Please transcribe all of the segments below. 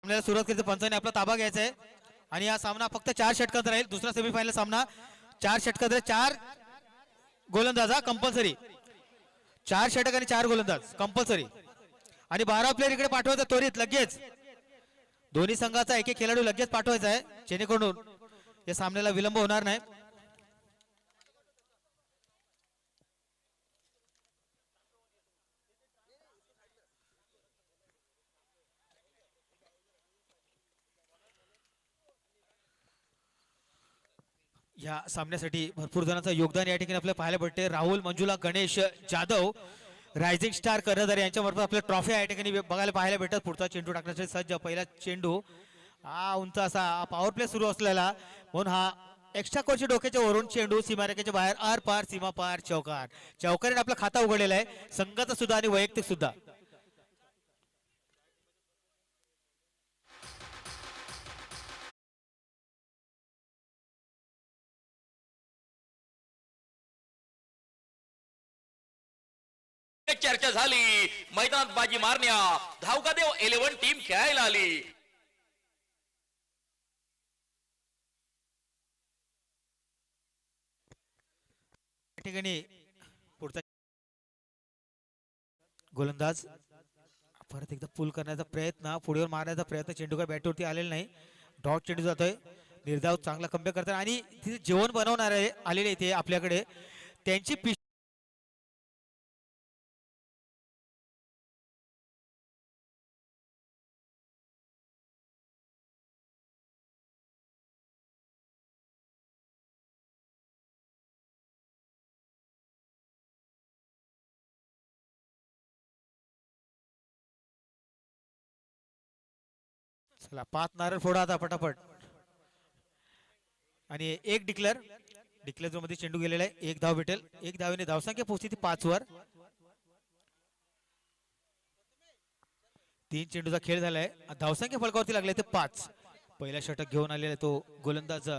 सामन्याला सुरुवात करायची, पंचांनी आपला ताबा घ्यायचा आहे आणि हा सामना फक्त 4 षटकांचा राहील. दुसरा सेमीफायनल सामना 4 षटकांचा, 4 गोलंदाज कंपल्सरी, 4 षटक आणि 4 गोलंदाज कंपल्सरी आणि 12 प्लेयर इकडे पाठवायचा त्वरित लगेच. दोन्ही संघाचा एक एक खेळाडू लगेच पाठवायचा आहे जेणेकरून या सामन्याला विलंब होणार नाही. या सामन्यासाठी भरपूर जणांचं योगदान या ठिकाणी आपल्याला पाहायला भेटते. राहुल, मंजुला, गणेश जाधव, रायझिंग स्टार कर्णधार यांच्या मार्फत आपल्या ट्रॉफी या ठिकाणी बघायला पाहायला भेटतात. पुढचा चेंडू टाकण्यासाठी सज्ज. पहिला चेंडू हा उंच असा पॉवर प्ले सुरू असलेला, म्हणून हा एक्स्ट्रा कोरच्या डोक्याच्या वरून चेंडू सीमारेखेच्या बाहेर, आर पार सीमा पार, चौकार. चौकारीने आपला खाता उघडलेला आहे, संघाचा सुद्धा आणि वैयक्तिक सुद्धा. चर्चा झाली, मैदानात बाजी मारण्या धावका देव 11 टीम खेळायला आली. ठिकाणी पुढचा गोलंदाज परत एकदा पुल करण्याचा प्रयत्न, पुढे मारण्याचा प्रयत्न, चेंडू काय बॅटवरती आलेला नाही. डॉट चेंडू जातोय. निर्धाव चांगला कमबॅक करतात आणि तिथे जेवण बनवणार आहे आलेले इथे आपल्याकडे, त्यांची चला 5 नारळ फोडा आता पटापट. आणि एक डिक्लेअर जो मध्ये चेंडू गेलेला आहे, एक धाव भेटेल. एक धावेने धावसंख्या पोहोचली ती 5 वर. 3 चेंडूचा खेळ झालाय, धावसंख्या फलकावरती लागले ते 5. पहिला षटक घेऊन आलेला तो गोलंदाज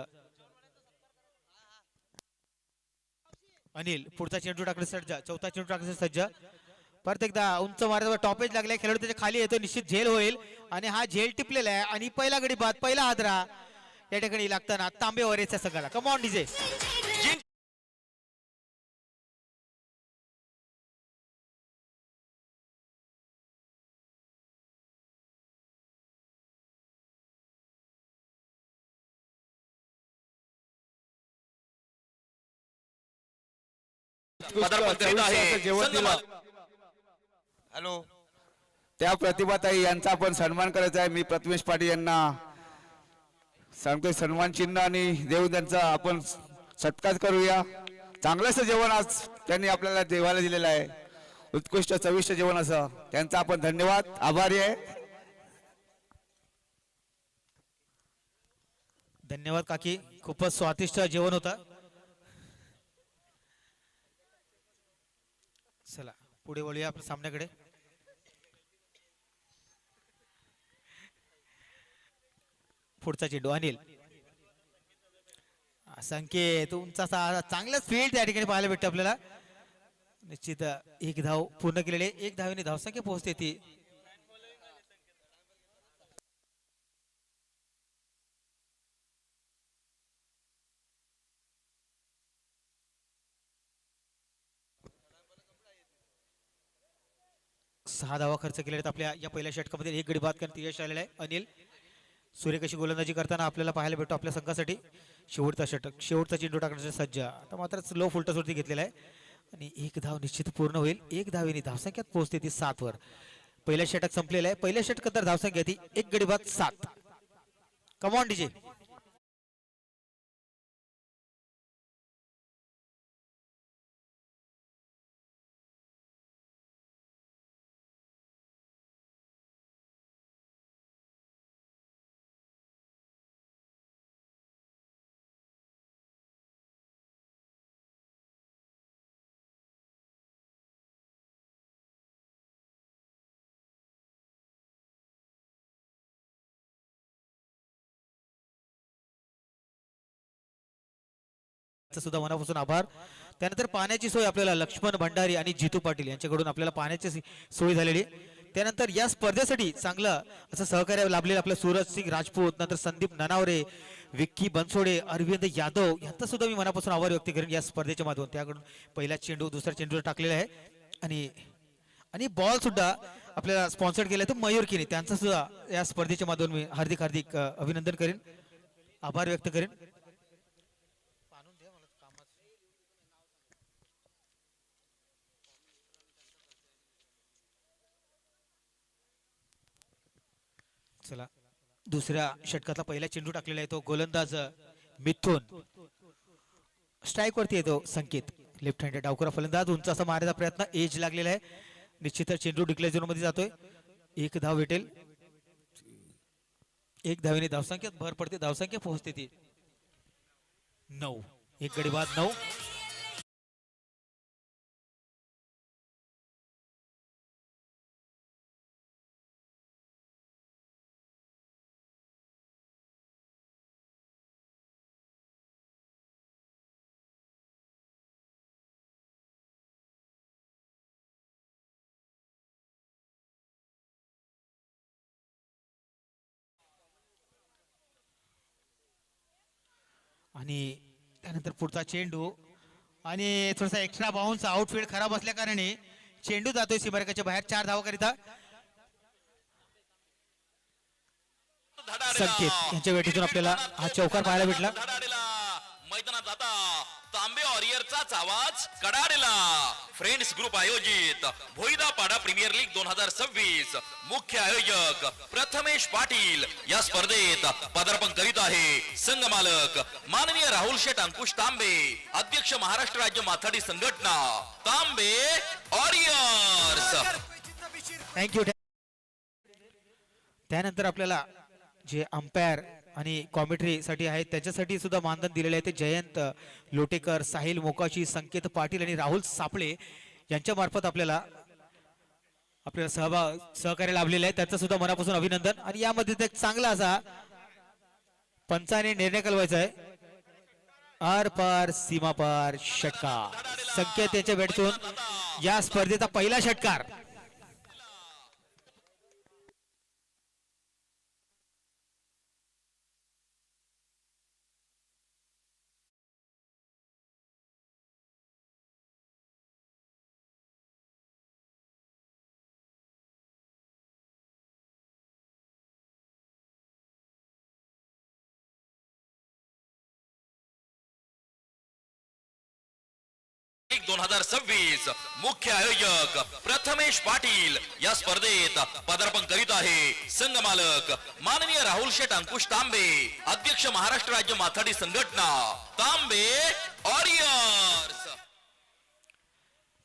अनिल. पुढचा चेंडू टाकले सज्ज, चौथा चेंडू टाकले सज्ज. परत एकदा उंच मारण्याचा टॉपेज लागलाय, खेळाडू त्याच्या खाली येतो, निश्चित झेल होईल आणि हा झेल टिपलेला आहे आणि पहिला गडी बाद, पहिला हादरा या ठिकाणी लागताना तांबेवरेच्या संघाला. कम ऑन डीजे. हॅलो, त्या प्रतिभाताई यांचा आपण सन्मान करायचा आहे. मी प्रथमेश पाटील यांना सांगतोय सन्मान चिन्ह आणि देऊन त्यांचा आपण सत्कार करूया. चांगलंच जेवण आज त्यांनी आपल्याला देवाला दिलेलं आहे, उत्कृष्ट चविष्ट जेवण असं. त्यांचा आपण धन्यवाद, आभारी आहे. धन्यवाद काकी, खूपच स्वादिष्ट जेवण होतं. चला पुढे वळूया आपल्या सामन्याकडे. पुढचा चेंडू अनिल. संकेत उंचा चांगलाच फील्ड त्या ठिकाणी पाहायला भेटतं आपल्याला. निश्चित एक धाव पूर्ण केलेले, एक धावेने धावसंख्या पोहोचते ती. सहा धावा खर्च केले आहेत आपल्या या पहिल्या षटकामध्ये. एक गडी बाद करण्यात यश आलेलं आहे. अनिल सूर्यकशी गोलंदाजी करताना आपल्याला पाहायला भेटतो आपल्या संघासाठी. शेवटचा षटक, शेवटचा चेंडू टाकण्याचा सज्ज. आता मात्र स्लो फुलटसवरती घेतलेला आहे आणि एक धाव निश्चित पूर्ण होईल. एक धावेने धावसंख्यात पोहोचते ती 7 वर. पहिल्या षटक संपलेलं आहे. पहिल्या षटकात तर धावसंख्या ती एक गडी बाद 7. कम ऑन डीजे. सुद्धा मनापासून आभार. त्यानंतर पाण्याची सोय आपल्याला लक्ष्मण भंडारी आणि जितू पाटील यांच्याकडून आपल्याला पाण्याची सोय झालेली. त्यानंतर या स्पर्धेसाठी चांगलं असं सहकार्य लाभलेलं आपलं सूरज सिंग राजपूत, नंतर संदीप ननावरे, विक्की बनसोडे, अरविंद यादव यांचा सुद्धा मी मनापासून आभार व्यक्त करेन या स्पर्धेच्या माध्यमातून. त्याकडून पहिला चेंडू दुसरा चेंडू टाकलेला आहे आणि आणि बॉल सुद्धा आपल्याला स्पॉन्सर्ड केला तो मयूरकीने, त्यांचा सुद्धा या स्पर्धेच्या माध्यमातून मी हार्दिक हार्दिक अभिनंदन करेन, आभार व्यक्त करेन. चला दुसऱ्या षटकातला पहिला चेंडू टाकलेला आहे तो गोलंदाज मिथुन, स्ट्राईक वरती येतो संकेत, लेफ्ट हँडेड डावखुरा फलंदाज, उंच असा मारण्याचा प्रयत्न, एज लागलेला आहे, निश्चितच चेंडू डिक्लेअर झोन मध्ये जातोय, एक धाव भेटेल, एक धावेने धावसंख्येत भर पडते, धावसंख्या पोहोचते ती 9, एक गडी बाद 9. आणि त्यानंतर पुढचा चेंडू आणि थोडासा एक्स्ट्रा बाउन्स, आउटफील्ड खराब असल्या कारणे चेंडू जातोय सीमारेषेच्या बाहेर, 4 धावाकरिता संकेत यांच्या वेटीतून आपल्याला हा चौकार पाहायला भेटला. मैदानात आता तांबे वॉरियरचाच आवाज कडाडला. फ्रेंड्स ग्रुप आयोजित भोईदा पाडा प्रीमियर लीग 2026 मुख्य आयोजक प्रथमेश पाटील या स्पर्धेत पदार्पण करीत आहे. संघ मालक माननीय राहुल शेठ अंकुश तांबे, अध्यक्ष महाराष्ट्र राज्य माथाडी संघटना तांबे वॉरियर्स. थँक्यू. त्यानंतर आपल्याला जे अंपायर आणि कॉमेंट्री साठी आहेत त्याच्यासाठी सुद्धा मानधन दिलेले आहे ते जयंत लोटेकर, साहिल मोकाशी, संकेत पाटील आणि राहुल सापळे यांच्या मार्फत आपल्याला सहकार्य लाभलेलं आहे, त्याचं सुद्धा मनापासून अभिनंदन. आणि यामध्ये एक चांगला असा पंचाने निर्णय कळवायचा आहे, आर पार सीमा पार षटकार, संकेत यांच्या बॅटतून या स्पर्धेचा पहिला षटकार. लीग 2026 मुख्य आयोजक प्रथमेश पाटील या स्पर्धेत पदार्पण करीत आहे. संघ मालक माननीय राहुल शेठ अंकुश तांबे, अध्यक्ष महाराष्ट्र राज्य माथाडी संघटना तांबे वॉरियर्स.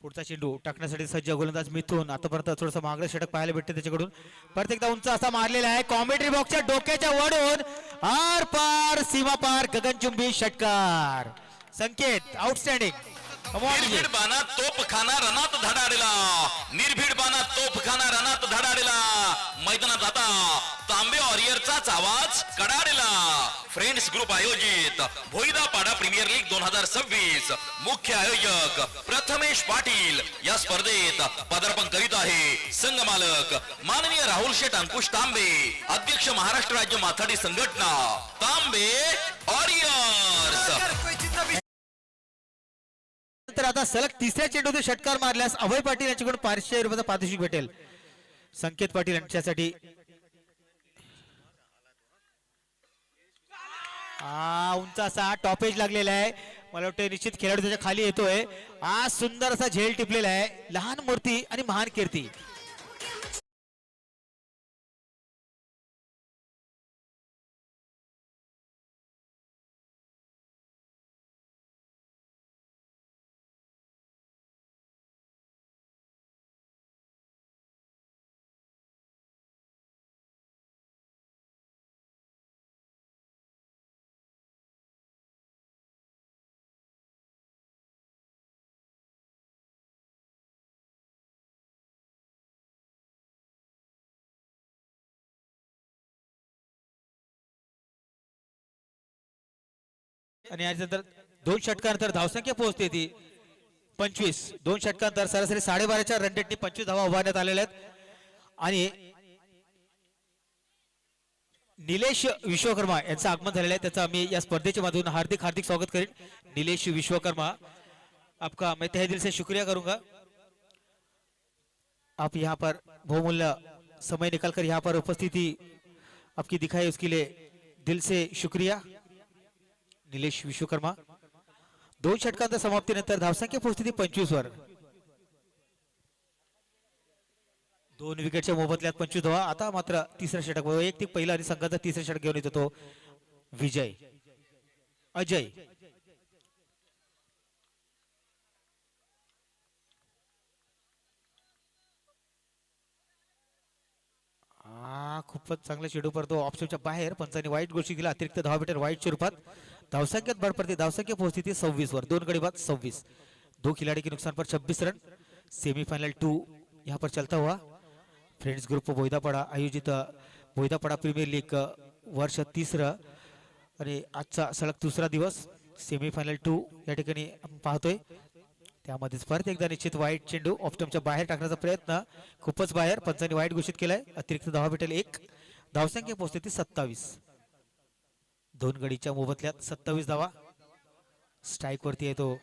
पुढचा चेंडू टाकण्यासाठी सज्ज गोलंदाज मिथून, आतापर्यंत थोडंसं मागलं षटक पाहायला भेटते त्याच्याकडून, परत एकदा उंच असा मारलेला आहे, कॉमेंट्री बॉक्सच्या डोक्याच्या वडून आर पार सीमा पार गगनचुंबी षटकार. संकेत आउटस्टँडिंग. निर्भीड बाणात तोफखाना रणात धडाडला. निर्भीड बाणात तोफखाना रणात धडाडला. मैदानात आता तांबे वॉरियरचाच आवाज कडाडला. फ्रेंड्स ग्रुप आयोजित भोईदा पाडा प्रीमियर लीग 2026 मुख्य आयोजक प्रथमेश पाटील या स्पर्धेत पदार्पण करीत आहे. संघ मालक माननीय राहुल शेठ अंकुश तांबे, अध्यक्ष महाराष्ट्र राज्य माथाडी संघटना तांबे वॉरियर्स. तर आता सलग तिसऱ्या चेंडूत षटकार मारल्यास अभय पाटील यांच्याकडून 500 रुपयाचा पारितोषिक भेटेल. संकेत पाटील यांच्यासाठी उंच असा टॉपेज लागलेला आहे, मला वाटतं निश्चित खेळाडू त्याच्या खाली येतोय. आज सुंदर असा झेल टिपलेला आहे, लहान मूर्ती आणि महान कीर्ती. आणि याच्यानंतर 2 षटकानंतर धावसंख्या पोहोचते ती 25. 2 षटकानंतर सरासरी 12.5च्या रन रेटने 25 धावा उभारण्यात आलेल्या आहेत. आणि निलेश विश्वकर्मा यांचं आगमन झालेलं आहे, त्याचं आम्ही या स्पर्धेच्या माध्यमातून हार्दिक हार्दिक स्वागत करेन. निलेश विश्वकर्मा, आपका मैं तहे दिल से शुक्रिया करूंगा. आप यहाँ पर बहुमूल्य समय निकालकर यहाँ पर उपस्थिति आपकी दिखाई, उसके लिए दिल से शुक्रिया निलेश विश्वकर्मा. 2 षटकांच्या समाप्तीनंतर धावसंख्या पोहोचली 25 वर. 2 विकेटच्या मोबदल्यात 25 धावा. आता मात्र तिसरा षटक, वैयक्तिक पहिला आणि संघाचा तिसरा षटक घेऊन येतो तो विजय. अजय खूपच चांगला चेंडू पडतो ऑप्शनच्या बाहेर. पंचांनी वाईट गोष्टी केल्या, अतिरिक्त धावा भेटेल वाईट स्वरूपात. धावसंख्यात भर पडते, धावसंख्या पोहोचती 26 वर. 2 गडी बाद 26. 2 खिलाड़ी के नुकसान पर 26 रन. सेमीफाइनल 2 यहाँ पर चलता हुआ. फ्रेंड्स ग्रुप बोईदापाडा आयोजित बोईदापाडा प्रीमियर लीग वर्ष 3 आणि आजचा सलग 2रा दिवस. सेमीफायनल 2 या ठिकाणी आपण पाहतोय. त्यामध्येच परत एकदा निश्चित वाईट चेंडू ऑप्टमच्या बाहेर टाकण्याचा प्रयत्न, खूपच बाहेर. पंचांनी वाईट घोषित केलाय, अतिरिक्त धावा भेटेल 1. धावसंख्या पोहोचते ती 27. 2 गडीच्या मोबदल्यात 27 धावा. स्ट्राईक वरती आहे तो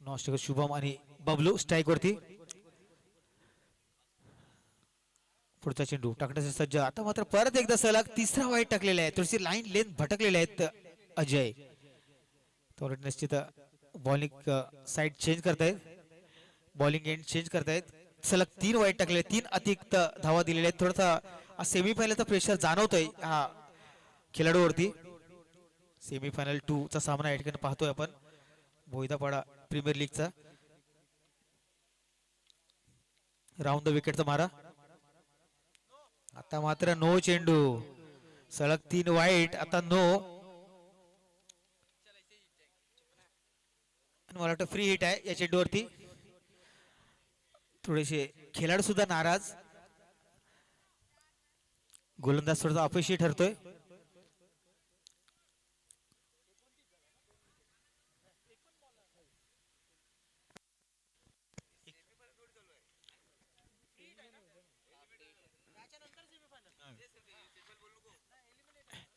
नॉस्टिक शुभम आणि बबलू स्ट्राईक वरती. पुढचा चेंडू टाकण्यासाठी सज्ज. आता मात्र परत एकदा सलग 3रा वाईट टाकलेला आहे. थोडीशी लाईन लेंथ भटकलेले आहेत अजय. थोडं निश्चित बॉलिंग साइड चेंज करतायत, बॉलिंग एंड चेंज करतायत. सलग 3 वाईट टाकलेले, 3 अतिरिक्त धावा दिलेल्या आहेत. थोडासा सेमीफायनलचा प्रेशर जाणवतोय हा खेळाडूवरती. सेमीफायनल 2 चा सामना या ठिकाणी पाहतोय आपण बोईदापाडा प्रीमियर लीगचा. राऊंड द विकेटचा मारा. आता मात्र नो चेंडू, सलग 3 वाईट. आता नो, मला वाटतं फ्री हिट आहे या चेंडूवरती. थोडेसे खेळाडू सुद्धा नाराज, गोलंदाज थोडासा अपयशी ठरतोय.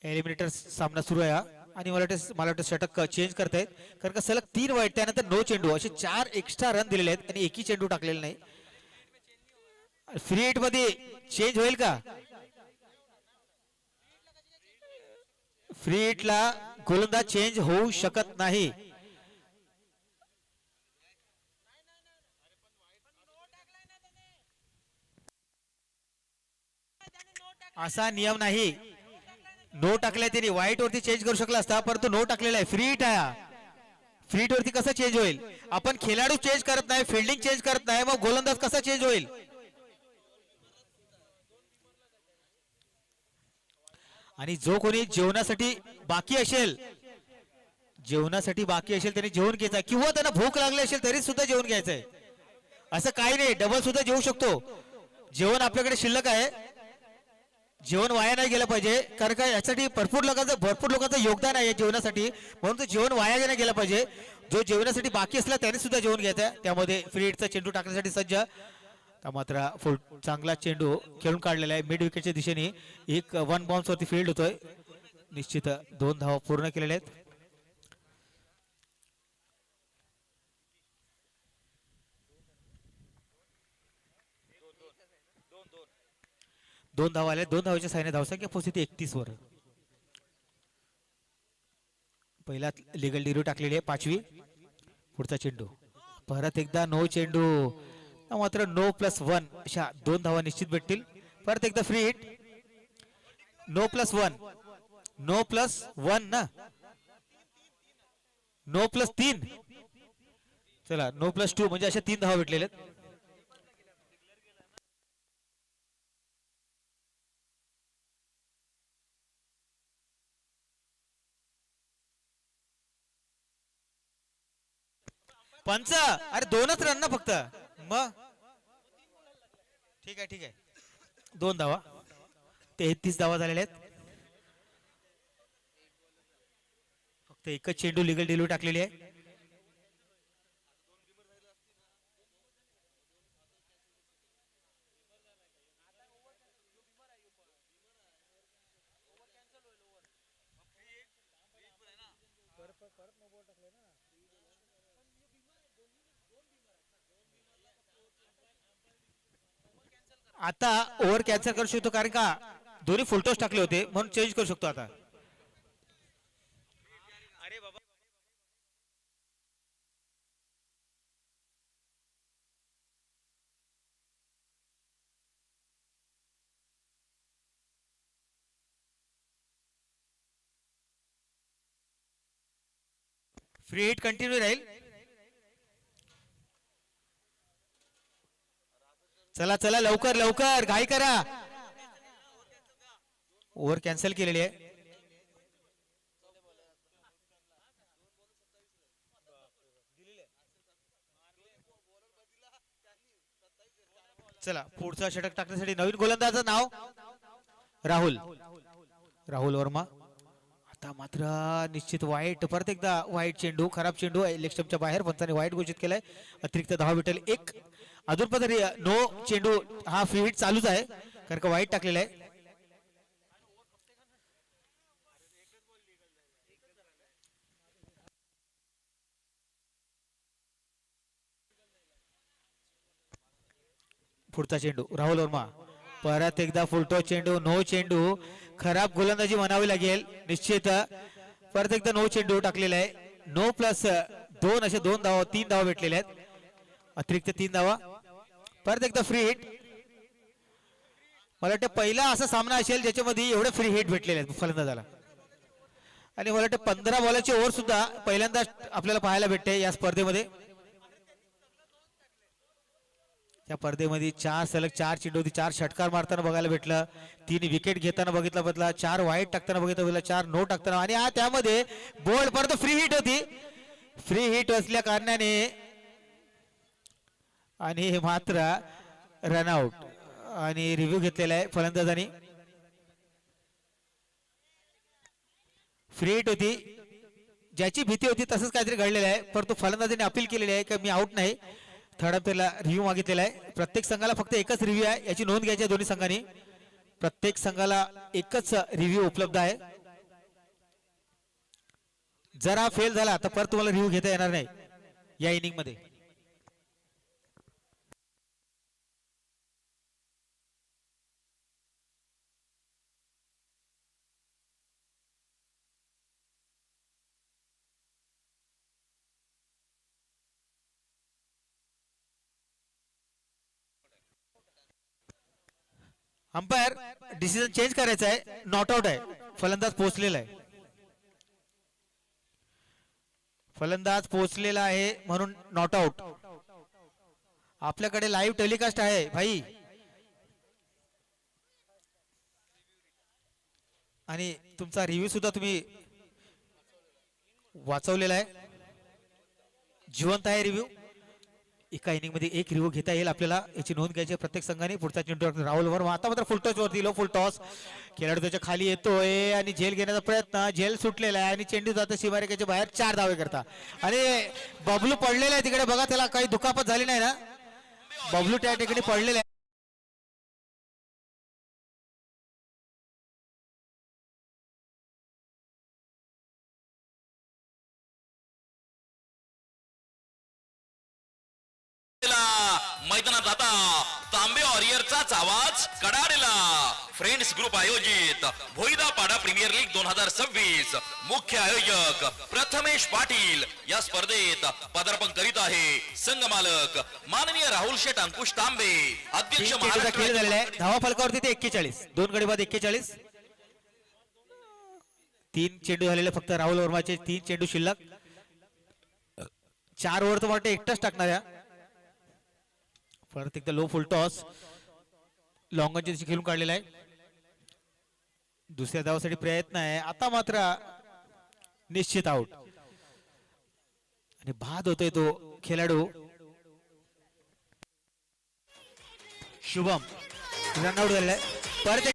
एलिमिनेटर सामना सुरू आहे आणि मला वाटतं षटक चेंज करतायत, कारण का सलग 3 वाईट त्यानंतर नो चेंडू असे 4 एक्स्ट्रा रन दिलेले आहेत आणि एकही चेंडू टाकलेला नाही. फ्री हिट मध्ये चेंज होईल का? फ्री हिटला गोलंदाज चेंज होऊ शकत नाही. असा नियम नाही. नो टाकलाय त्यांनी, व्हाईट वरती चेंज करू शकला असता, परंतु नो टाकलेला आहे. फ्री हिट आहे. फ्री हिट वरती कसं चेंज होईल? आपण खेळाडू चेंज करत नाही, फिल्डिंग चेंज करत नाही, मग गोलंदाज कसा चेंज होईल? आणि जो कोणी जेवणासाठी बाकी असेल त्यांनी जेवण घ्यायचं, किंवा त्यांना भूक लागली असेल तरी सुद्धा जेवण घ्यायचंय. असं काही नाही, डबल सुद्धा जेवू शकतो. जेवण आपल्याकडे शिल्लक आहे, जेवण वाया नाही गेलं पाहिजे, कारण का यासाठी भरपूर लोकांचं योगदान आहे जेवणासाठी, म्हणून तो जेवण वाया नाही गेलं पाहिजे. जो जेवणासाठी बाकी असला त्याने सुद्धा जेवण घ्यायचं. त्यामध्ये फ्री हिटचा चेंडू टाकण्यासाठी सज्ज. मात्र चांगला चेंडू खेळून काढलेला आहे मिड विकेटच्या दिशेने. एक 1 बाउन्स वरती फील्ड होतोय. निश्चित 2 धावा पूर्ण केलेल्या आहेत. दोन धावा आल्या. 2 धावाच्या साहाय्याने धावसंख्या पोहोचते 31 वर. पहिला लिगल डिरो टाकलेली आहे 5वी. पुढचा चेंडू परत एकदा नो चेंडू, मात्र नो +1 अशा 2 धावा निश्चित भेटतील. परत एकदा फ्री हिट. नो +1, नो +1 ना, नो +3. चला नो +2 म्हणजे अशा 3 धावा भेटलेल्या आहेत. पंच, अरे 2च रन ना फक्त. मग ठीक आहे. 2 धावा, 33 धावा झालेल्या आहेत. फक्त फक्त एकच चेंडू लिगल डिलिव्हरी टाकलेली आहे. आता ओव्हर कॅन्सल करू शकतो कारण का दोन्ही फुलटॉस टाकले होते म्हणून चेंज करू शकतो आता. फ्री हिट कंटिन्यू राहील. चला चला लवकर लवकर घाई करा. ओव्हर कॅन्सल केलेली आहे. चला पुढचा षटक टाकण्यासाठी नवीन गोलंदाजाचं नाव राहुल. राहुल वर्मा. आता मात्र निश्चित वाईट परत एकदा वाईट चेंडू खराब चेंडू लेग स्टंपच्या बाहेर पंचाने वाईट घोषित केलाय. अतिरिक्त धावा भेटेल एक. अजून पण तरी नो चेंडू हा फ्री हिट चालूच आहे कारण का वाईट टाकलेला आहे. पुढचा चेंडू राहुल वर्मा परत एकदा फुलटो चेंडू नो चेंडू खराब गोलंदाजी म्हणावी लागेल निश्चित. परत एकदा नो चेंडू टाकलेला आहे. नो प्लस 2 असे 2 धावा 3 धावा भेटलेल्या आहेत. अतिरिक्त 3 धावा. परत एकदा फ्री हिट. मला वाटतं पहिला असा सामना असेल ज्याच्यामध्ये एवढे फ्री हिट भेटलेले आहेत फलंदाजाला आणि मला वाटतं 15 बॉलाची ओव्हर सुद्धा पहिल्यांदा आपल्याला पाहायला भेटते या स्पर्धेमध्ये. या स्पर्धेमध्ये 4 सलग 4 चेंडू 4 षटकार मारताना बघायला भेटलं. 3 विकेट घेताना बघितला बदला 4 वाईट टाकताना बघितलं 4 नो टाकताना आणि त्यामध्ये बॉल परत फ्री हिट होती. फ्री हिट असल्या कारणाने आणि मात्र रनआउट आणि रिव्ह्यू घेतलेला आहे फलंदाजांनी. फ्री हिट होती ज्याची भीती होती तसंच काहीतरी घडलेलं आहे परंतु फलंदाजांनी अपील केलेली आहे की मी आउट नाही. थर्ड अम्पायरला रिव्ह्यू मागितलेला आहे. प्रत्येक संघाला फक्त एकच रिव्ह्यू आहे याची नोंद घ्यायची आहे दोन्ही संघांनी. प्रत्येक संघाला एकच रिव्ह्यू उपलब्ध आहे. जर हा फेल झाला तर परत तुम्हाला रिव्ह्यू घेता येणार नाही या इनिंग मध्ये. अंपायर डिसिजन चेंज करायचा आहे. नॉट आउट आहे. फलंदाज पोहोचलेला आहे. फलंदाज पोहोचलेला आहे म्हणून नॉट आउट. आपल्याकडे लाईव्ह टेलिकास्ट आहे भाई आणि तुमचा रिव्ह्यू सुद्धा तुम्ही वाचवलेला आहे. जिवंत आहे रिव्ह्यू. एका इनिंग मध्ये एक रिव्ह्यू घेता येईल आपल्याला याची नोंद घ्यायची प्रत्येक संघाने. पुढचा चेंडू राहुल वर्मा आता मात्र फुल टॉस वरती लो फुल टॉस. खेळाडू त्याच्या खाली येतोय आणि झेल घेण्याचा प्रयत्न. झेल सुटलेला आहे आणि चेंडू जातो सीमारेखेच्या बाहेर 4 धावे करता आणि बबलू पडलेला आहे तिकडे बघा. त्याला काही दुखापत झाली नाही ना. बबलू त्या ठिकाणी पडलेला आहे. मैदानात आता तांबे वॉरियरचाच आवाज कडाडला. फ्रेंड्स ग्रुप आयोजित भोईदापाडा प्रीमियर लीग 2026 मुख्य आयोजक प्रथमेश पाटील या स्पर्धेत पदार्पण करीत आहे. संघ मालक माननीय राहुल शेठ अंकुश तांबे. अध्यक्ष खेळ झालेला आहे. धावा फलकावरती ते 41 2 गडी बाद 41. 3 चेंडू झालेले फक्त राहुल वर्माचे. 3 चेंडू शिल्लक. 4 ओव्हर तर वाटते एकटाच टाकणाऱ्या. परत एकदा लो फुल टॉस लॉंग खेळून काढलेला आहे. दुसऱ्या धावासाठी प्रयत्न आहे. आता मात्र निश्चित आउट आणि बाद होतोय तो खेळाडू शुभम. रनआउट झालेला आहे. परत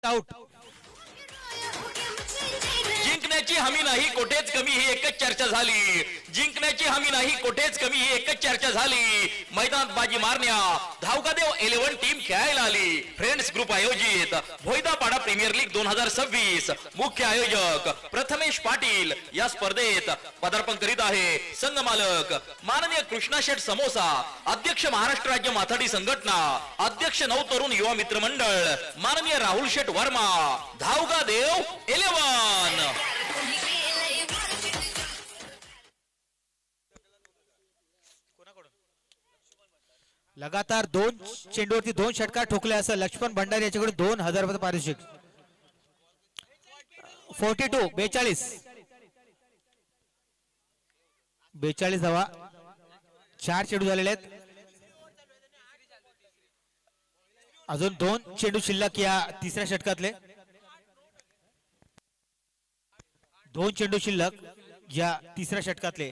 आउट. जिंकण्याची हमी नाही कोठेच कमी ही एकच चर्चा झाली. जिंकण्याची हमी नाही कोठेच कमी ही एकच चर्चा झाली. मैदानात बाजी मारण्या धावकादेव 11 टीम खेळायला आली. फ्रेंड्स ग्रुप आयोजित भोईदापाडा प्रीमियर लीग 2026. मुख्य आयोजक प्रथमेश पाटील. या स्पर्धेत पदार्पण करीत आहे संघ मालक माननीय कृष्णा शेठ समोसा, अध्यक्ष महाराष्ट्र राज्य माथाडी संघटना, अध्यक्ष नवतरुण युवा मित्र मंडळ माननीय राहुल शेठ वर्मा. धावकादेव 11. लगातार 2 चेंडूवरती 2 षटकार ठोकले असं लक्ष्मण भंडारी याच्याकडे 2000 रुपये पारितोषिक. 42 42 धावा. 4 चेंडू झालेले आहेत. अजून 2 चेंडू शिल्लक या तिसऱ्या षटकातले. 2 चेंडू शिल्लक या तिसऱ्या षटकातले.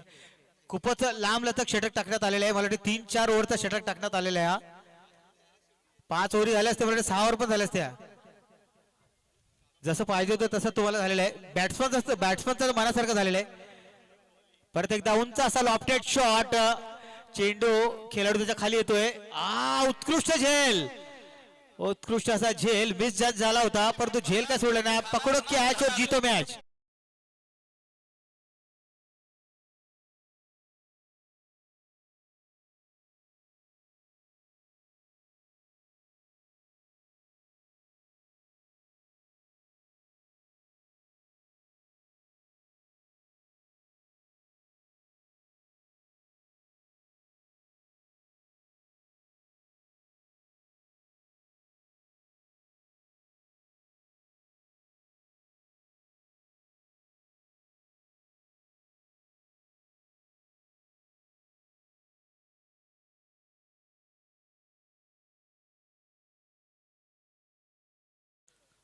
खूपच लांब लचक षटक टाकण्यात आलेले आहे. मला वाटतं 3-4 ओव्हरचा षटक टाकण्यात आलेला आहे. 5 ओव्हरी झाल्या असते, मला 6 ओव्हर पण झाल्या असत्या. जसं पाहिजे होतं तसं तुम्हाला झालेलं आहे. बॅट्समनचं मनासारखं झालेलं आहे. परत एकदा उंच असा लॉफ्टेड शॉट. चेंडू खेळाडू त्याच्या खाली येतोय. उत्कृष्ट झेल. उत्कृष्ट असा झेल मिस जज झाला होता, परंतु झेल काय सोडला नाही. पकडो कॅच और जीतो मॅच.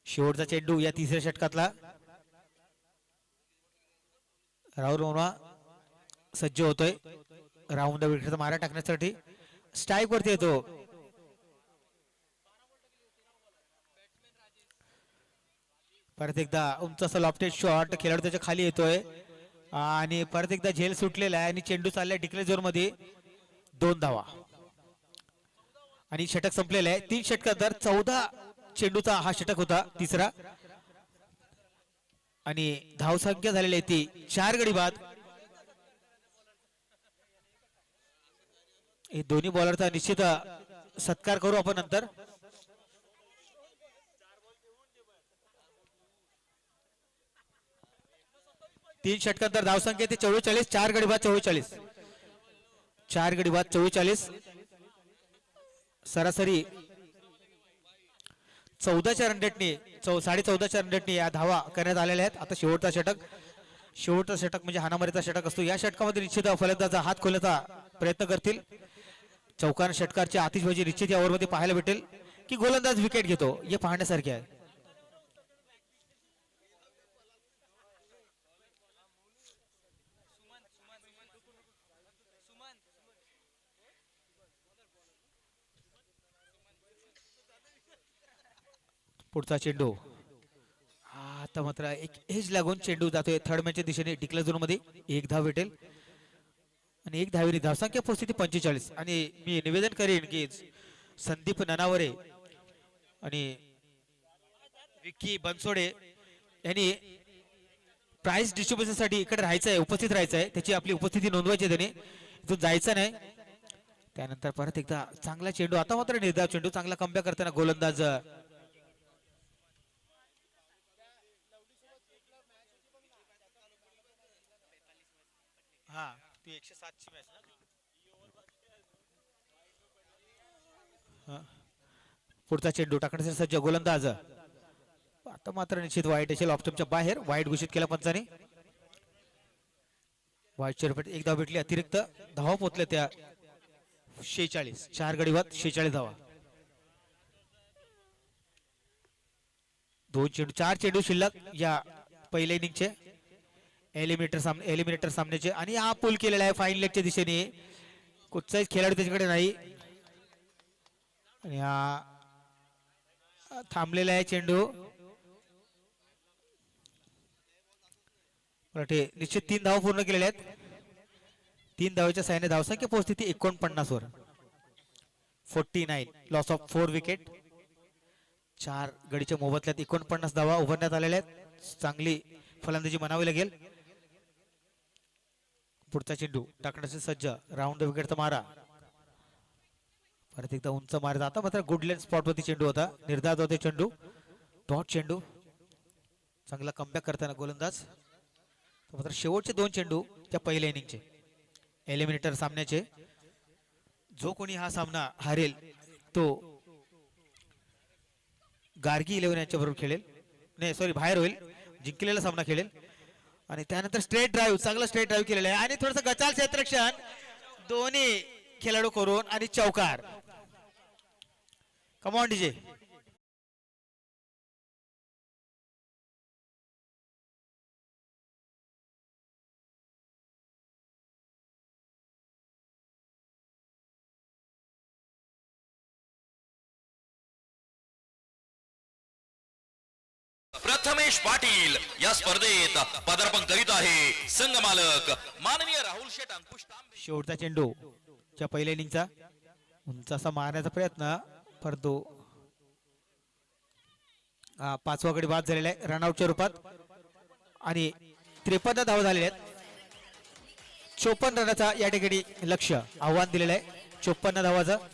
शेवटचा चेंडू या तिसऱ्या षटकातला. राहुल वर्मा सज्ज होतोय राऊंड विकेटचा मारा टाकण्यासाठी. स्ट्राईक वरती येतो. परत एकदा उंच असा लॉफ्टेड शॉट. खेळाडू त्याच्या खाली येतोय आणि परत एकदा झेल सुटलेला आहे आणि चेंडू चाललाय डिक्लेअर झोन मध्ये. 2 धावा आणि षटक संपलेलं आहे. 3 षटकात 14 चेंडूचा हा षटक होता तिसरा आणि धावसंख्या झालेली आहे ती 4 गडी बाद. हे दोन्ही बॉलरचा निश्चित सत्कार करू आपण नंतर. तीन षटकांतर धावसंख्या ती 44. 4 गडी बाद 44. 4 गडी बाद 44. सरासरी 14च्या रन रेटने 14.5च्या रन रेटने या धावा करण्यात आलेल्या आहेत. आता शेवटचा षटक म्हणजे हाणामारीचा षटक असतो. या षटकामध्ये निश्चित फलंदाज हात खोलण्याचा प्रयत्न करतील. चौकार षटकारची आतिषबाजी निश्चित या ओव्हरमध्ये पाहायला भेटेल की गोलंदाज विकेट घेतो हे पाहण्यासारखे आहे. पुढचा चेंडू आता मात्र एक एज लागून चेंडू जातोय थर्ड मॅचच्या दिशेने डिक्लेअर झोन मध्ये. 1 धाव भेटेल आणि 1 धावेने धावसंख्या परिस्थिती 45. आणि मी निवेदन करेन की संदीप ननावरे आणि विक्की बनसोडे यांनी प्राइस डिस्ट्रीब्युशन साठी इकडे राहायचं आहे, उपस्थित राहायचं आहे. त्याची आपली उपस्थिती नोंदवायची आहे. त्याने इथून जायचं नाही. त्यानंतर परत एकदा चांगला चेंडू. आता मात्र निर्धाव चेंडू. चांगला कमबॅक करताना गोलंदाज हा ती 107 ची मॅच ना. पुढचा चेंडू टाकण्यासाठी सज्ज गोलंदाज. आता मात्र निश्चित वाईट असेल. ऑप्शनच्या बाहेर वाईट घोषित केला पंचाने. वाईट चेरपट 1 धाव भेटली. अतिरिक्त धावा पोचल्या त्या 46. 4 गडी बाद 46 धावा. 4 चेंडू शिल्लक या पहिल्या इनिंगचे एलिमिनेटर सामन्याचे. आणि हा पूल केलेला आहे फाईन लेगच्या दिशेने. कुठचाही खेळाडू त्याच्याकडे नाही आणि हा थांबलेला आहे चेंडू. वाटते निश्चित 3 धावा पूर्ण केलेल्या आहेत. 3 धावेच्या साहाय्याने धावसंख्या पोहोचते ती 49 वर. 49 लॉस ऑफ 4 विकेट. 4 गडीच्या मोबदल्यात 49 धावा उभारण्यात आलेल्या आहेत. चांगली फलंदाजी म्हणावी लागेल. पुढचा चेंडू टाकण्याचे सज्ज. राऊंड द विकेटचा मारा. परत एकदा उंच मार जाता मात्र गुडलँड स्पॉट वरती चेंडू होता. निर्धार होते चेंडू. डॉट चेंडू. चांगला कमबॅक करताना गोलंदाज. मात्र शेवटचे 2 चेंडू त्या पहिल्या इनिंगचे एलिमिनेटर सामन्याचे. जो कोणी हा सामना हारेल तो गार्गी 11 यांच्या बरोबर खेळेल. नाही सॉरी बाहेर होईल. जिंकलेला सामना खेळेल. आणि त्यानंतर स्ट्रेट ड्राईव्ह. चांगला स्ट्रेट ड्राईव्ह केलेला आहे आणि थोडंसं गचाल क्षेत्ररक्षण दोन्ही खेळाडू करून आणि चौकार. कम ऑन डीजे. प्रथमेश पाटील या स्पर्धेत पदार्पण करीत आहे. संघ मालक माननीय राहुल शेठ अंकुश तांबे. शेवटचा चेंडू च्या पहिल्या इनिंगचा उंच असा मारण्याचा प्रयत्न परंतु 5वा गडी बाद झालेला आहे रनआउटच्या रूपात. आणि 53 धावा झालेल्या आहेत. 54 रनाचा या ठिकाणी लक्ष्य आव्हान दिलेलं आहे. 54 धावाचं.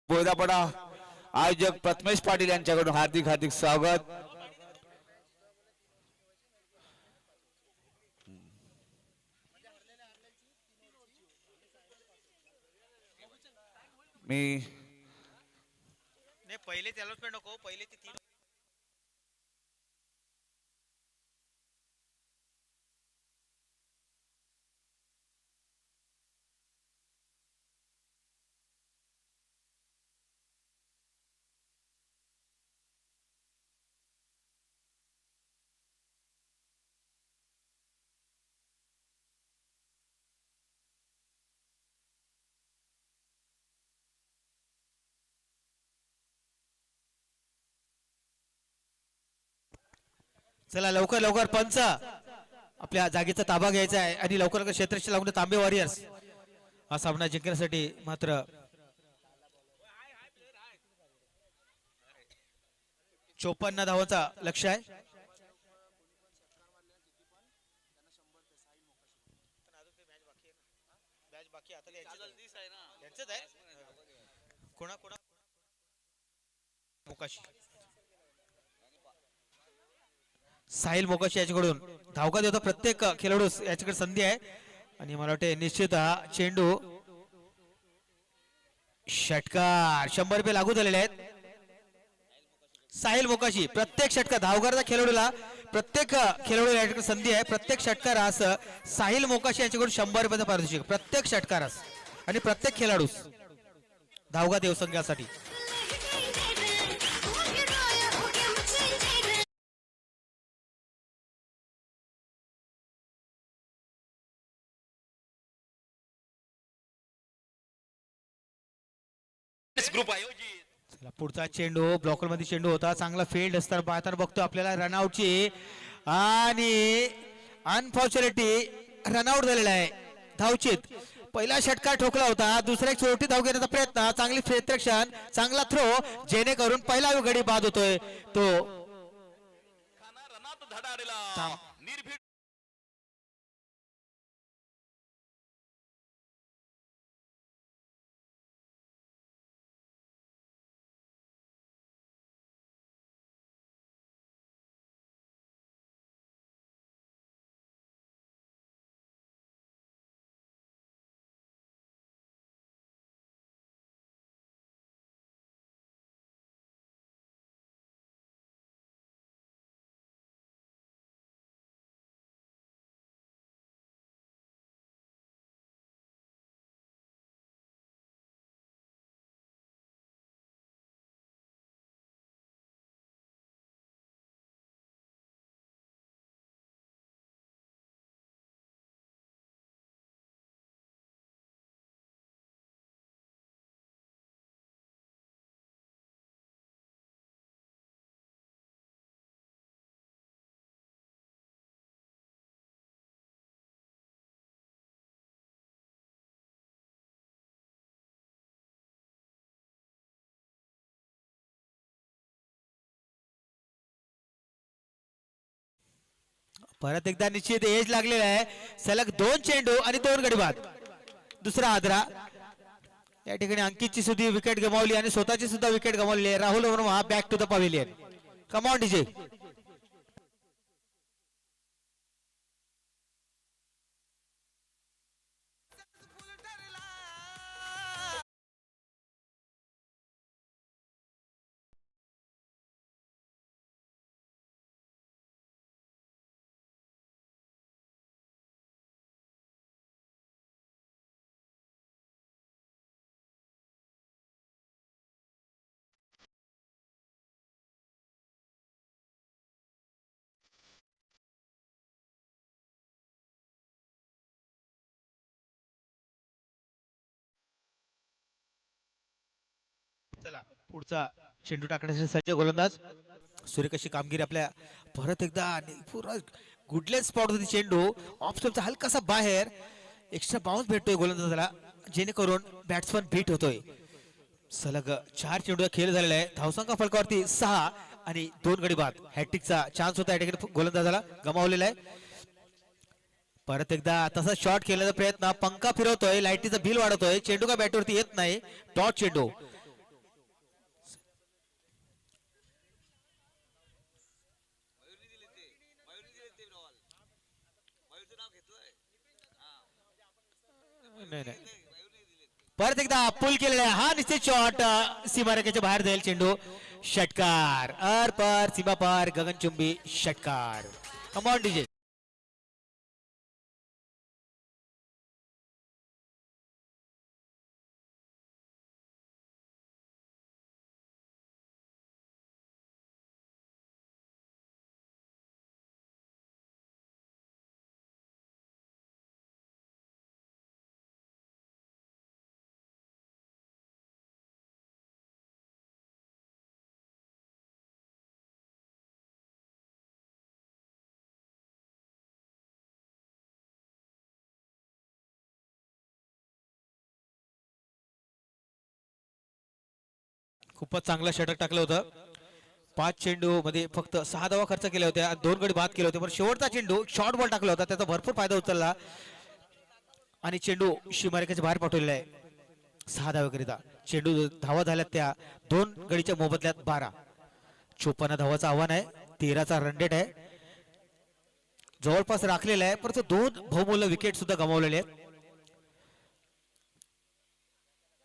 बोधापडा आयोजक प्रथमेश पाटील यांच्याकडून हार्दिक हार्दिक स्वागत. मी नाही पहिले त्यालाच नको पहिले ते 3 चला लवकर लवकर पंच आपल्या जागेचा ताबा घ्यायचा आहे आणि लवकर लवकर क्षेत्ररक्षण लागून तांबे वॉरियर्स हा सामना जिंकण्यासाठी मात्र 54 धावांचा लक्ष्य आहे. कोणा कोणा मोकाशी साहिल मोकाशी याच्याकडून धावका देतो प्रत्येक खेळाडू याच्याकडे संधी आहे आणि मला वाटते निश्चित हा चेंडू षटकार 100 रुपये लागू झालेले आहेत. साहिल मोकाशी प्रत्येक षटकार धावकारचा खेळाडूला प्रत्येक खेळाडू याच्याकडे संधी आहे. प्रत्येक षटकारास साहिल मोकाशी यांच्याकडून 100 रुपयाचा पारितोषिक प्रत्येक षटकारास आणि प्रत्येक खेळाडू धावगा देव संघासाठी. ग्रुप आयोजित चला पुढचा चेंडू ब्लॉकर मध्ये चेंडू होता चांगला फील्ड असताना पाहताना बघतो आपल्याला रनआउटची आणि अनफॉर्च्युनेटली रनआउट झालेला आहे. धावचित पहिला षटकार ठोकला होता दुसरा एक छोटी धाव घेण्याचा प्रयत्न चांगली क्षेत्ररक्षण चांगला थ्रो जेणेकरून पहिला गडी बाद होतोय तो रनात धडाडीला निर्भीड परत एकदा निश्चित एज लागलेला आहे. सलग 2 चेंडू आणि 2 गडी बाद. दुसरा आदरा या ठिकाणी अंकितची सुद्धा विकेट गमावली आणि स्वतःची सुद्धा विकेट गमावली आहे. Rahul Varma back to the pavilion. Come on DJ. चला पुढचा चेंडू टाकण्यासाठी सज्ज गोलंदाज सूर्यकशी कामगिरी आपल्या परत एकदा पुरा गुडलेस स्पॉट होती चेंडू ऑफ स्टंपचा हलकासा बाहेर एक्स्ट्रा बाउन्स भेटतोय गोलंदाजाला जेणेकरून बॅट्समन बीट होतोय. सलग 4 चेंडू खेळ झालेला आहे. धावसंख्या फलकावरती 6 आणि 2 गडी बाद. हॅट्रिकचा चान्स होता या ठिकाणी गोलंदाजाला गमावलेला आहे. परत एकदा तसा शॉट खेळण्याचा प्रयत्न पंखा फिरवतोय लाईटीचा बिल वाढवतोय चेंडू का बॅटवरती येत नाही. डॉट चेंडू नाही परत एकदा पुल केलेला आहे. हा निश्चित शॉट सीमारेखेच्या बाहेर जाईल. चेंडू षटकार पर सीमा पार गगनचुंबी षटकार. Come on DJ. खूपच चांगलं षटक टाकलं होतं. 5 चेंडू मध्ये फक्त 6 धावा खर्च केल्या होत्या. 2 गडी बाद केले होते. पण शेवटचा चेंडू शॉर्ट बॉल टाकला होता. त्याचा भरपूर फायदा उचलला आणि चेंडू सीमारेखेच्या बाहेर पाठवलेला आहे 6 धावेकरिता. चेंडू धावा झाल्यात त्या 2 गडीच्या मोबदल्यात 12. 54 धावाचं आव्हान आहे. 13चा रन रेट आहे. जवळपास राखलेला आहे. परंतु 2 बहुमूल्य विकेट सुद्धा गमावलेले आहेत.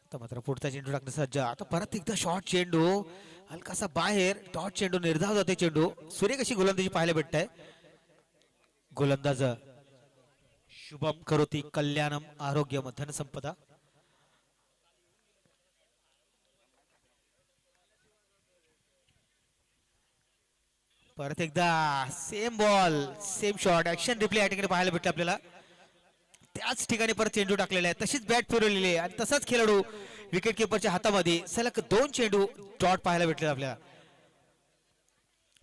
आता मात्र पुढचा चेंडू टाकणे सज्ज. आता परत एकदा शॉर्ट चेंडू हलकासा बाहेर. डॉट चेंडू निर्धाव जाते. चेंडू सुरेख अशी गोलंदाजी पाहायला भेटते. गोलंदाज शुभम करोती कल्याणम आरोग्यम धनसंपदा. परत एकदा same ball same shot. Action replay या ठिकाणी पाहायला भेटले आपल्याला. त्याच ठिकाणी परत चेंडू टाकलेला आहे. तशीच बॅट फिरवलेली आहे आणि तसाच खेळाडू विकेट किपरच्या हातामध्ये. सलग 2 चेंडू डॉट पाहायला भेटले आपल्याला.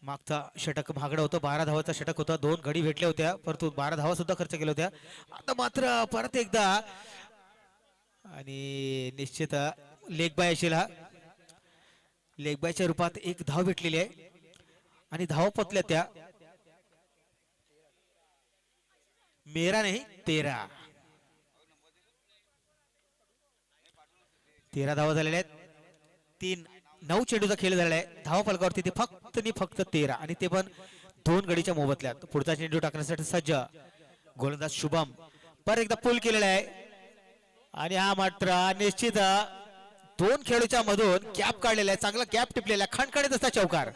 मागचा षटक महागडा होतं. 12 धावाचा षटक होता. 2 गडी भेटल्या होत्या परंतु 12 धावा सुद्धा खर्च केल्या होत्या. आता मात्र परत एकदा आणि निश्चित लेग बाय असेल. हा लेग बायच्या रूपात 1 धाव भेटलेली आहे आणि धावा पतल्या त्या 13 धावा झालेल्या आहेत. 9 चेंडूचा खेळ झालेला आहे. धावा फलकावरती ते फक्त 13 आणि ते पण 2 गडीच्या मोबदल्यात. पुढचा चेंडू टाकण्यासाठी सज्ज गोलंदाज शुभम. परत एकदा पुल केलेला आहे आणि हा मात्र निश्चित 2 खेळूच्या मधून गॅप काढलेला आहे. चांगला गॅप टिपलेला आहे. खणखणीत असता चौकार.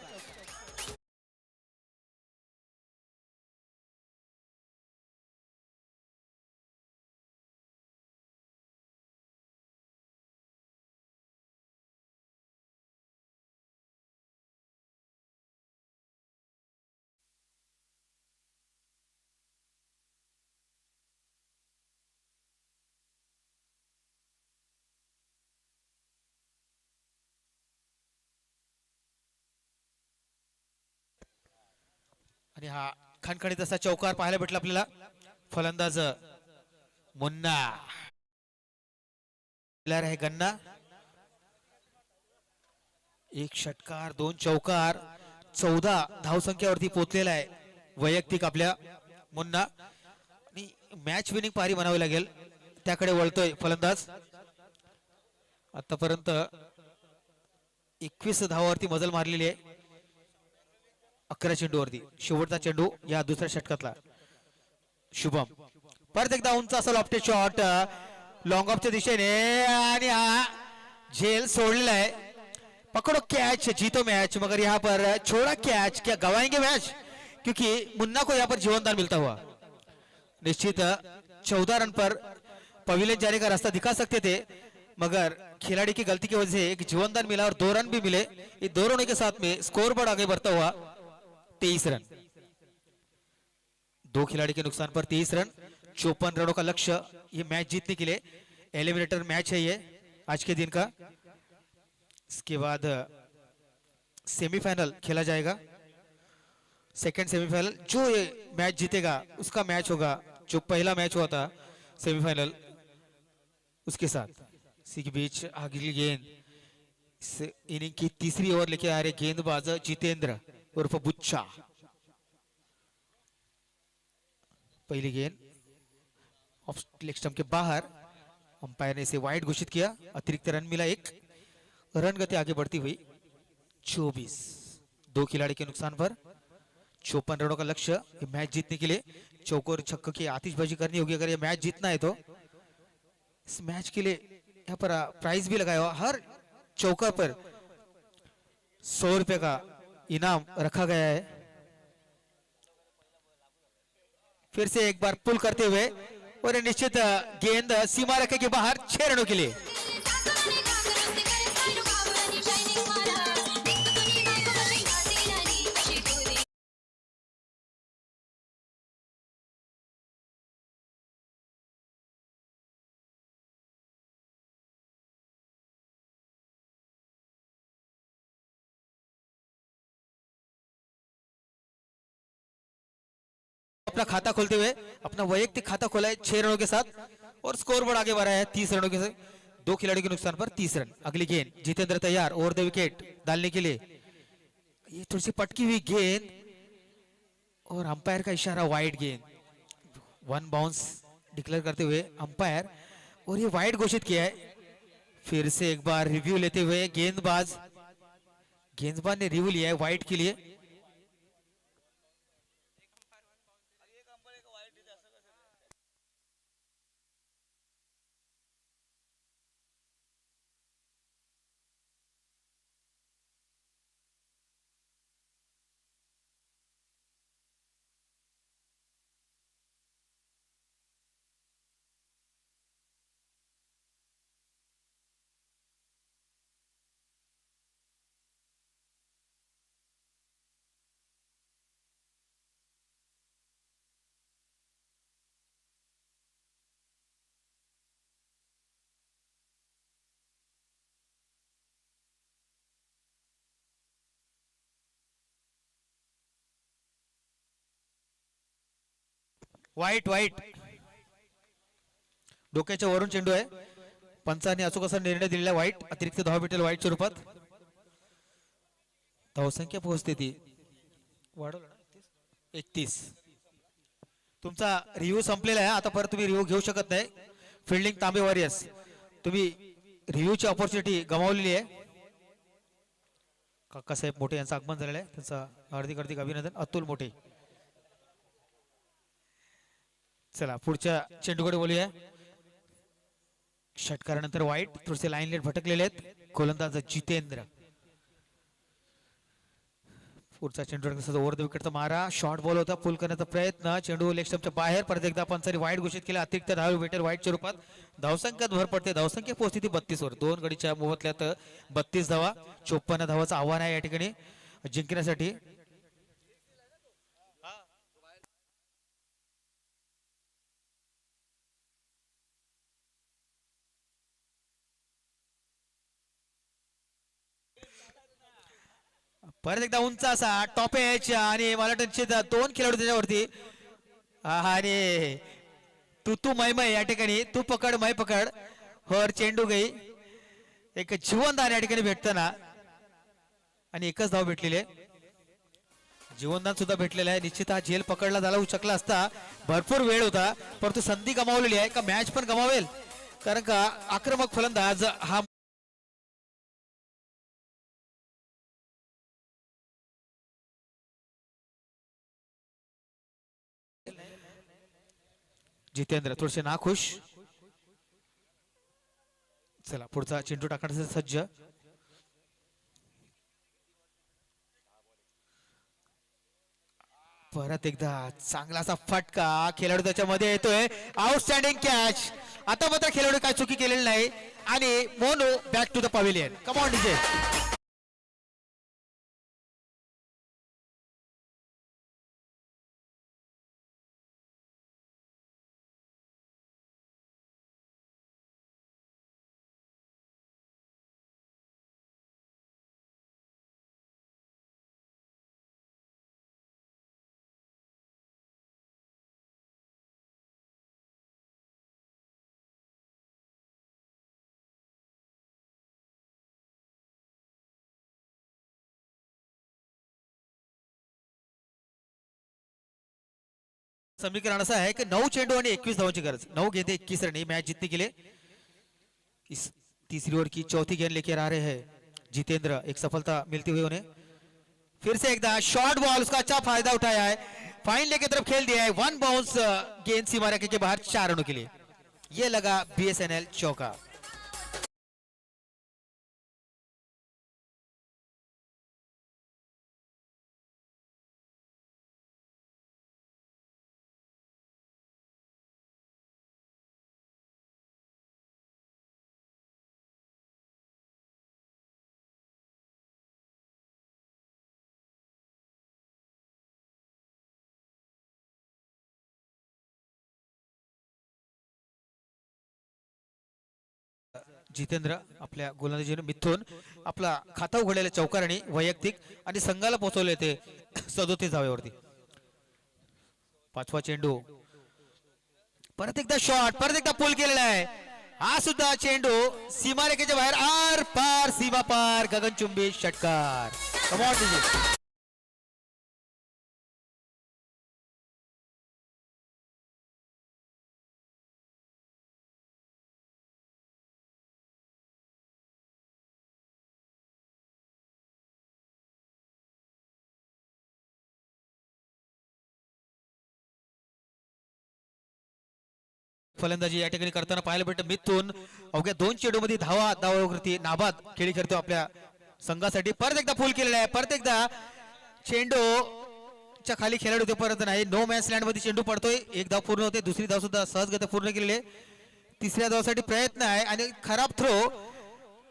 आणि हा खणखणीत असा चौकार पाहायला भेटला आपल्याला. फलंदाज मुन्ना आहे गन्ना. 1 षटकार 2 चौकार 14 धावसंख्येवरती पोहोचलेला आहे वैयक्तिक आपल्या मुन्ना. आणि मॅच विनिंग पारी म्हणावी लागेल त्याकडे वळतोय फलंदाज. आतापर्यंत 21 धावावरती मजल मारलेली आहे 11 चेंडूवरती. शेवटचा चेंडू या दुसऱ्या षटकातला. शुभम परत एकदा उंच असा लॉफ्टेड शॉट लॉन्ग ऑफच्या दिशेने आणि हा झेल सोडलेला है. पकड़ो कैच जीतो मैच मगर यहाँ पर छोड़ा कैच. क्या गवाएंगे मैच क्योंकि मुन्ना को यहाँ पर जीवनदान मिलता हुआ. निश्चित 14 रन पर पवेलियन जाने का रास्ता दिखा सकते थे मगर खिलाड़ी की गलती की वजह से एक जीवनदान मिला और 2 रन भी मिले. ये 2 रनों के साथ में स्कोर बोर्ड आगे बढ़ता हुआ 23 रन. 2 खिलाड़ी के नुकसान पर 23 रन 54 रनों का लक्ष्य ये मैच जीतने के लिए. एलिमिनेटर मैच है ये आज के दिन का. इसके बाद सेमीफाइनल खेला जाएगा. सेकंड सेमीफाइनल जो ये मैच जीतेगा उसका मैच होगा जो पहला मैच हुआ था सेमीफाइनल उसके साथ. इसी के बीच अगली गेंद इस इनिंग की तीसरी ओवर लेके आ रहे गेंदबाज जितेंद्र उर्फ बुच्चा. पहली गेंद ऑफ लेग स्टंप के बाहर. अंपायर ने इसे वाइड घोषित किया. अतिरिक्त रन मिला 1. रन गति आगे बढ़ती हुई 24. 2 खिलाड़ी के नुकसान पर 54 रनों का लक्ष्य. ये मैच जीतने के लिए चौकों और छक्कों की आतिशबाजी करनी होगी. अगर ये मैच जीतना है तो इस मैच के लिए यहाँ पर प्राइज भी लगाया हुआ, हर चौका पर 100 रुपए का इनाम रखा गया है। फिर से एक बार पुल करते हुए और ये निश्चित गेंद सीमा रेखा के बाहर 6 रनों के लिए। अपना खाता खोलते हुए अपना वैयक्तिक खाता खोला है 6 रनों के साथ और स्कोर बोर्ड आगे बढ़ा है 30 रनों के साथ। 2 खिलाड़ियों के नुकसान पर 30 रन। अगली गेंद जितेंद्र तैयार ओवर द विकेट डालने के लिए। ये थोड़ी सी पटकी हुई गेंद और अंपायर का इशारा वाइड गेंद, 1 बाउंस डिक्लेयर करते हुए अंपायर और ये वाइड घोषित किया है। फिर से एक बार रिव्यू लेते हुए गेंदबाज ने रिव्यू लिया है वाइड के लिए। वाईट डोक्याच्या वरून चेंडू आहे। पंचांनी अचूक असा निर्णय दिलेला वाईट, अतिरिक्त धाव भेटेल वाईट स्वरूपात। धावसंख्या पोहोचते ती वाढवलं ना 31। तुमचा रिव्ह्यू संपलेला आहे, आता परत तुम्ही रिव्ह्यू घेऊ शकत नाही। फिल्डिंग तांबे वॉरियर्स, तुम्ही रिव्ह्यूची ऑपॉर्च्युनिटी गमावलेली आहे। काकासाहेब मोठे यांचं आगमन झालेलं आहे, त्यांचं हार्दिक अभिनंदन। अतुल मोठे, चला पुढच्या चेंडूकडे बोलूया। षटकारानंतर वाईट, थोडेसे लाईन लेट भटकलेले आहेत। गोलंदाज जितेंद्र, पुढचा चेंडू ओव्हर द विकेटचा मारा, शॉर्ट बॉल होता, पुल करण्याचा प्रयत्न, चेंडू लेग स्टंपच्या बाहेर। परत एकदा पंचांनी वाईट घोषित केला, अतिरिक्त धाव भेटेल वाईट स्वरूपात। धावसंख्यात भर पडते, धावसंख्या पोहोचते 32 वर। 2 गडीच्या मोबदल्यात 32 धावा, 54 धावाचं आव्हान आहे या ठिकाणी जिंकण्यासाठी। परत एकदा उंच असा टॉप एच आणि मला वाटतं 2 खेळाडू त्याच्यावरती आणि तू मै या ठिकाणी तू पकड मै पकड और चेंडू गई। एक जीवनदान या ठिकाणी भेटताना आणि एकच धाव भेटलेले, जीवनदान सुद्धा भेटलेलं आहे। निश्चित हा झेल पकडला झाला शकला असता, भरपूर वेळ होता, परंतु संधी गमावलेली आहे। का मॅच पण गमावेल, कारण का आक्रमक फलंदाज हा जितेंद्र थोडेसे नाखुश। चला पुढचा चेंडू टाकण्यासाठी सज्ज। परत एकदा चांगलासा फटका, खेळाडू त्याच्यामध्ये येतोय, आउटस्टँडिंग कॅच। आता मात्र खेळाडू काय चुकी केलेली नाही आणि Monu back to the pavilion. Come on DJ. समीकरण असं है कि 9 चेंडू आणि 21 धावों गरज, 9 गेंदे 21 रन, मैच जीतने के लिए इस तीसरी ओवर की चौथी गेंद लेकर आ रहे हैं जितेंद्र। एक सफलता मिलती हुई उन्हें। फिर से एक शॉर्ट बॉल, उसका अच्छा फायदा उठाया है, फाइन लेके तरफ खेल दिया है। 1 बाउंस गेंद सीमा रेखा के बाहर 4 रनों के लिए। ये लगा BSNL चौका। जितेंद्र आपल्या गोलंदाजीने मिथून आपला खाता उघडलेल्या चौकाराने वैयक्तिक आणि संघाला पोहोचवले ते 37 धावेवरती. पाचवा चेंडू परत एकदा शॉट, परत एकदा पूल केलेला आहे. हा सुद्धा चेंडू सीमारेखेच्या बाहेर, आर पार सीमा पार, गगनचुंबी षटकार. Come on, DJ. फलंदाजी या ठिकाणी करताना पाहायला भेटत मिथून अवघ्या 2 चेंडूमध्ये धावावरती नाबाद खेळी करतो आपल्या संघासाठी. परत एकदा फुल केलेला आहे, परत एकदा चेंडू च्या खाली खेळाडू ते परत नाही. नो मॅच लँड मध्ये चेंडू पडतोय. एक धाव पूर्ण होते, दुसरी धाव सुद्धा सहजगत्या पूर्ण केलेली आहे. तिसऱ्या धावासाठी प्रयत्न आहे आणि खराब थ्रो,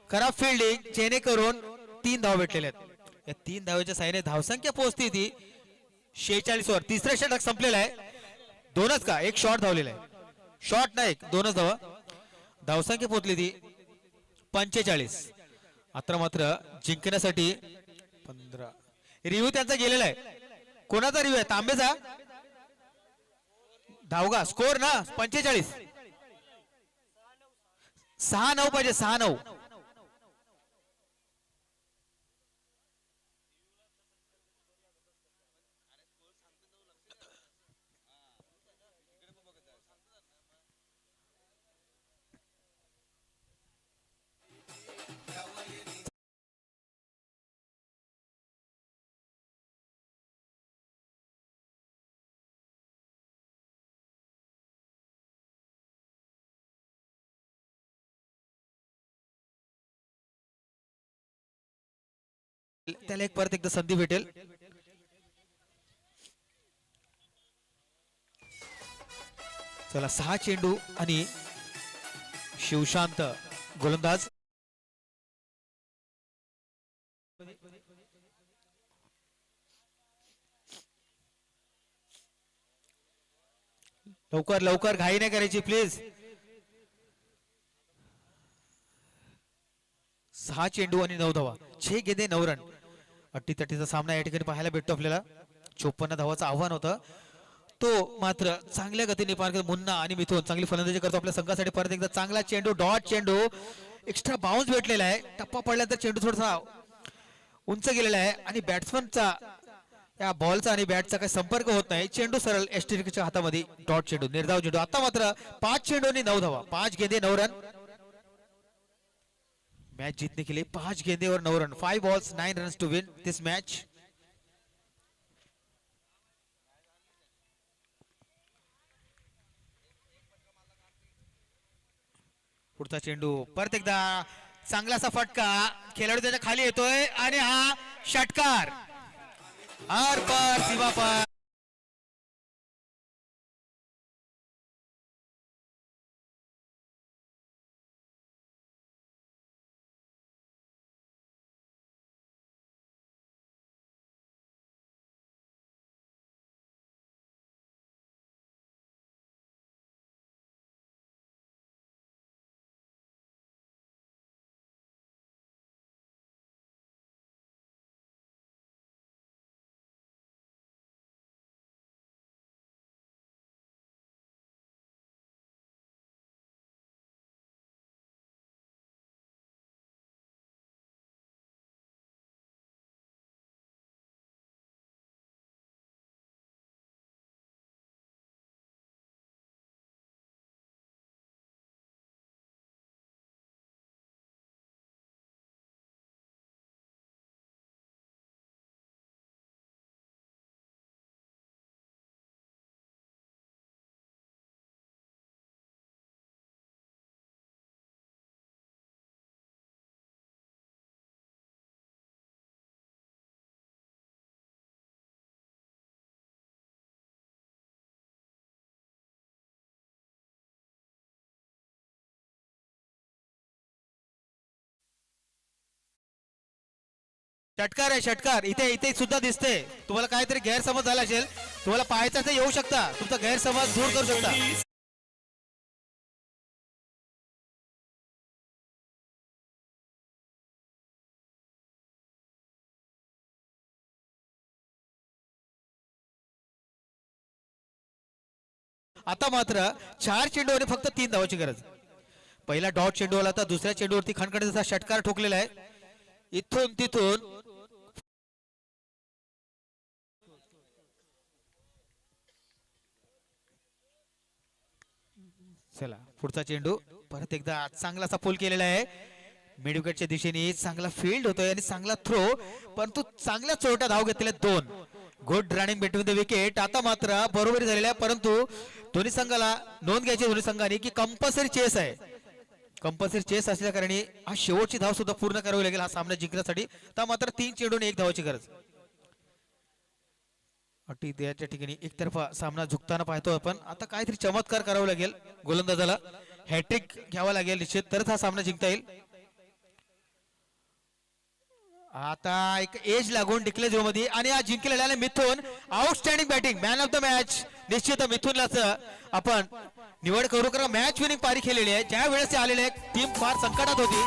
खराब फिल्डिंग, जेणेकरून 3 धाव भेटलेले आहेत. या 3 धावेच्या साहाय्याने धावसंख्या पोहोचती ती 46 वर. तिसरा षटक संपलेला आहे. 2च का, एक शॉट धावलेला आहे. शॉट नाही, 2च धावा. धावसंख्या पोहोचली ती 45. आता मात्र जिंकण्यासाठी 15. रिव्ह्यू त्यांचा गेलेला आहे. कोणाचा रिव्ह्यू आहे? तांबेचा. धावगा स्कोर ना 45. 6-9 पाहिजे, 6-9. त्याला एक परत एकदा संधी भेटेल. चला 6 चेंडू आणि शिवशांत गोलंदाज. लवकर लवकर घाई नाही करायची प्लीज. 6 चेंडू आणि 9 धावा, 6 गेंदे 9 रन. अट्टीतट्टीचा सामना या ठिकाणी पाहायला भेटतो आपल्याला. 54 धावाचं आव्हान होतं, तो मात्र चांगल्या गतीने पार करतो. मुन्ना आणि मिथून चांगली फलंदाजी करतो आपल्या संघासाठी. परत एकदा चांगला चेंडू, डॉट चेंडू, एक्स्ट्रा बाउन्स भेटलेला आहे. टप्पा पडल्यानंतर चेंडू थोडासा उंच गेलेला आहे आणि बॅट्समनचा या बॉलचा आणि बॅटचा काही संपर्क होत नाही. चेंडू सरळ एस्टेरिकच्या हातामध्ये, डॉट चेंडू, निर्धाव चेंडू. आता मात्र 5 चेंडू आणि 9 धावा, 5 गेंदे 9 रन. मैच जीतने के लिए 5 गेंदे और 9 run. 5 balls 9 runs to win this match. पुढचा चेंडू, परत एकदा चांगलासा फटका, खेळाडू त्याच्या खाली येतोय आणि हा षटकार. आर पार सीमा पार. षटकार आहे, षटकार. इथे इथे सुद्धा दिसते. तुम्हाला काहीतरी गैरसमज झाला असेल, तुम्हाला पाहायचं असेल येऊ शकता, तुमचा गैरसमज दूर करू शकता. आता मात्र 4 चेंडूवर फक्त 3 धावाची गरज. पहिला डॉट चेंडू आला, तर दुसऱ्या चेंडूवरती खणखणीचा षटकार ठोकलेला आहे. इथून तिथून चला पुढचा चेंडू परत एकदा चांगलासा पूल केलेला आहे. मिड विकेटच्या दिशेने चांगला फील्ड होतोय आणि चांगला थ्रो, परंतु चांगल्या चोरट्या धाव घेतलेल्या 2. Good running between the wicket. आता मात्र बरोबरी झालेल्या आहे, परंतु दोन्ही संघाला नोंद घ्यायची दोन्ही संघांनी की कंपल्सरी चेस आहे. कंपल्सरी चेस असल्या कारणी हा शेवटची धाव सुद्धा पूर्ण करावी लागेल हा सामना जिंकण्यासाठी. तर मात्र 3 चेंडून 1 धावाची गरज. अटी द्यायच्या ठिकाणी एकतर्फा सामना झुकताना पाहतो आपण. आता काहीतरी चमत्कार करावा लागेल गोलंदाजाला, हॅट्रिक घ्यावा लागेल निश्चित, तरच हा सामना जिंकता येईल. आता एक एज लागून डिक्लेअर झोन मध्ये आणि हा जिंकलेला Mithun outstanding batting man of the match. निश्चित मिथुनलाच आपण निवड करू, कारण मॅच विनिंग पारी खेळलेली आहे. ज्या वेळेस ते आलेले टीम फार संकटात होती.